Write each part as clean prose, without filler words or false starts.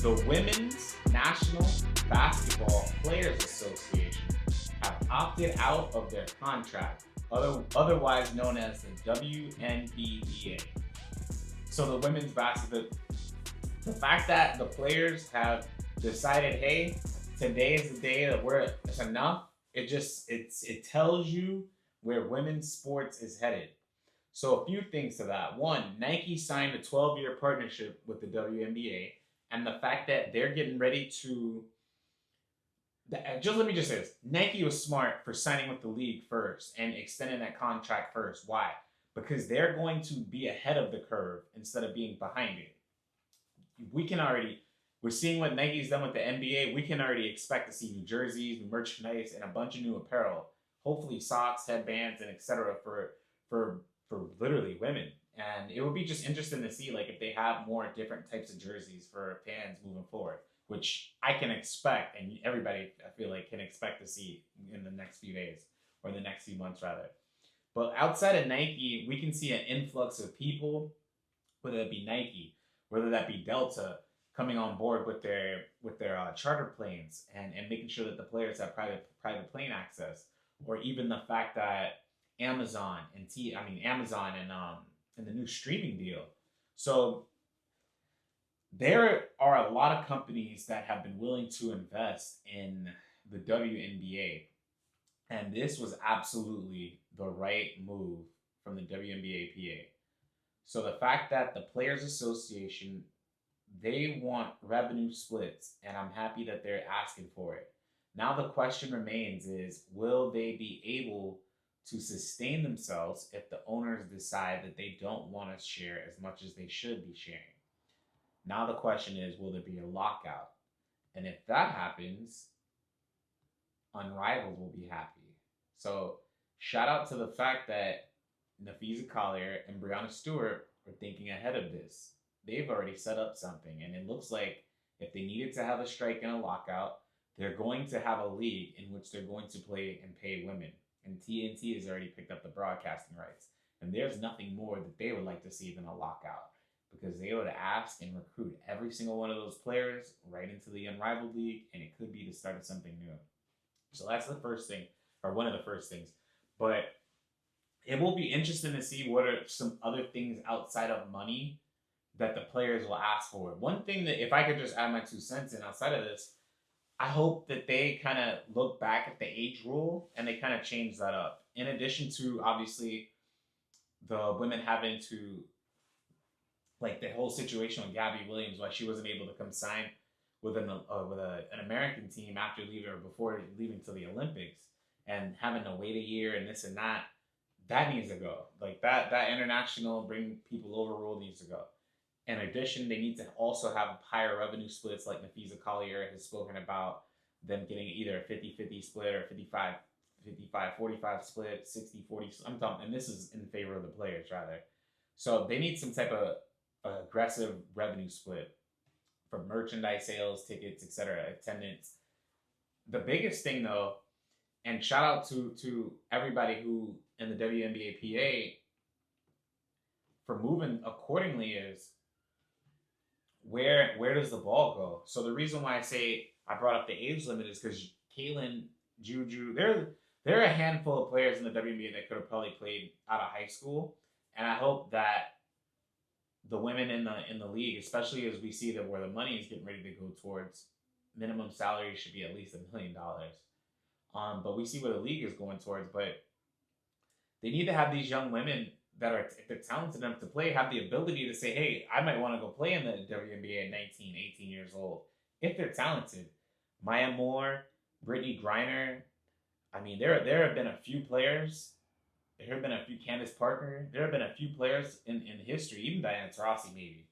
The Women's National Basketball Players Association have opted out of their contract, otherwise known as the WNBA. So the women's basketball, the fact that the players have decided, hey, today is the day that it's enough. It tells you where women's sports is headed. So a few things to that. One, Nike signed a 12-year partnership with the WNBA, and the fact that they're getting ready to just let me just say this. Nike was smart for signing with the league first and extending that contract first. Why? Because they're going to be ahead of the curve instead of being behind it. We can already we're seeing what Nike's done with the NBA. We can already expect to see new jerseys, new merchandise, and a bunch of new apparel. Hopefully socks, headbands, and etc. For literally women. And it would be just interesting to see like if they have more different types of jerseys for fans moving forward, which I can expect, and everybody I feel like can expect to see in the next few days or the next few months rather. But outside of Nike, we can see an influx of people, whether that be Nike, whether that be Delta, coming on board with their charter planes and making sure that the players have private plane access, or even the fact that Amazon and the new streaming deal. So there are a lot of companies that have been willing to invest in the WNBA, and this was absolutely the right move from the WNBA PA. So the fact that the Players Association, they want revenue splits, and I'm happy that they're asking for it. Now the question remains is, will they be able to sustain themselves if the owners decide that they don't want to share as much as they should be sharing? Now the question is, will there be a lockout? And if that happens, Unrivaled will be happy. So shout out to the fact that Nafisa Collier and Brianna Stewart are thinking ahead of this. They've already set up something, and it looks like if they needed to have a strike and a lockout, they're going to have a league in which they're going to play and pay women. And TNT has already picked up the broadcasting rights. And there's nothing more that they would like to see than a lockout, because they would ask and recruit every single one of those players right into the Unrivaled League, and it could be the start of something new. So that's the first thing, or one of the first things. But it will be interesting to see what are some other things outside of money that the players will ask for. One thing that, if I could just add my 2 cents in outside of this, I hope that they kind of look back at the age rule and they kind of change that up. In addition to obviously the women having to, like the whole situation with Gabby Williams, why she wasn't able to come sign with an American team after leaving or before leaving to the Olympics, and having to wait a year and this and that. That needs to go. Like that international bring people over rule needs to go. In addition, they need to also have higher revenue splits, like Nafisa Collier has spoken about them getting either a 50-50 split or 55-45 split, 60-40. I'm talking, and this is in favor of the players rather. So they need some type of aggressive revenue split for merchandise sales, tickets, etc., attendance. The biggest thing though, and shout out to everybody who in the WNBA PA for moving accordingly, is where does the ball go? So the reason why I say I brought up the age limit is because Kaylin, Juju, there are a handful of players in the WNBA that could have probably played out of high school, and I hope that the women in the league, especially as we see that where the money is getting ready to go towards, minimum salary should be at least $1 million. But we see where the league is going towards, but they need to have these young women that are, if they're talented enough to play, have the ability to say, hey, I might want to go play in the WNBA at 19, 18 years old. If they're talented. Maya Moore, Brittany Griner. I mean, there have been a few players. There have been a few, Candace Parker. There have been a few players in history, even Diana Taurasi maybe,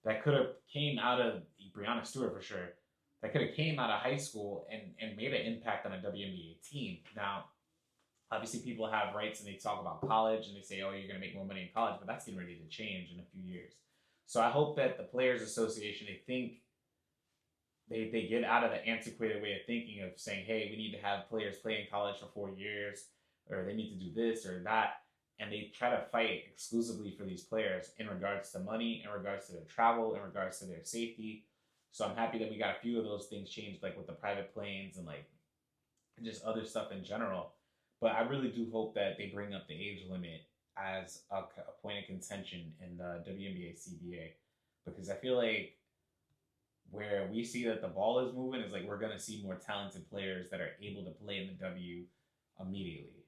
that could have came out of, Brianna Stewart for sure, that could have came out of high school and made an impact on a WNBA team. Now, obviously people have rights and they talk about college and they say, oh, you're going to make more money in college, but that's getting ready to change in a few years. So I hope that the Players Association, they get out of the antiquated way of thinking of saying, hey, we need to have players play in college for 4 years, or they need to do this or that, and they try to fight exclusively for these players in regards to money, in regards to their travel, in regards to their safety. So I'm happy that we got a few of those things changed, like with the private planes and like just other stuff in general. But I really do hope that they bring up the age limit as a point of contention in the WNBA CBA, because I feel like where we see that the ball is moving is like we're gonna see more talented players that are able to play in the W immediately.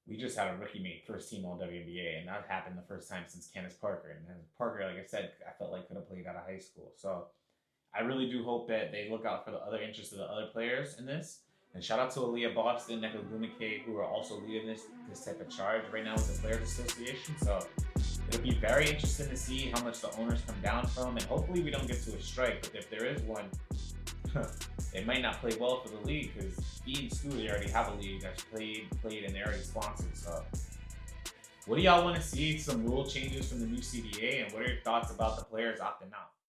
We just had a rookie make first team All WNBA, and that happened the first time since Candace Parker. And Parker, like I said, I felt like could have played out of high school. So I really do hope that they look out for the other interests of the other players in this. And shout out to Aaliyah Boston, Neko Gumake, who are also leading this type of charge right now with the Players Association. So it'll be very interesting to see how much the owners come down from, and hopefully we don't get to a strike. But if there is one, it might not play well for the league, because Bean Stu, they already have a league that's played, and they're already sponsored. So what do y'all want to see? Some rule changes from the new CBA, and what are your thoughts about the players opting out?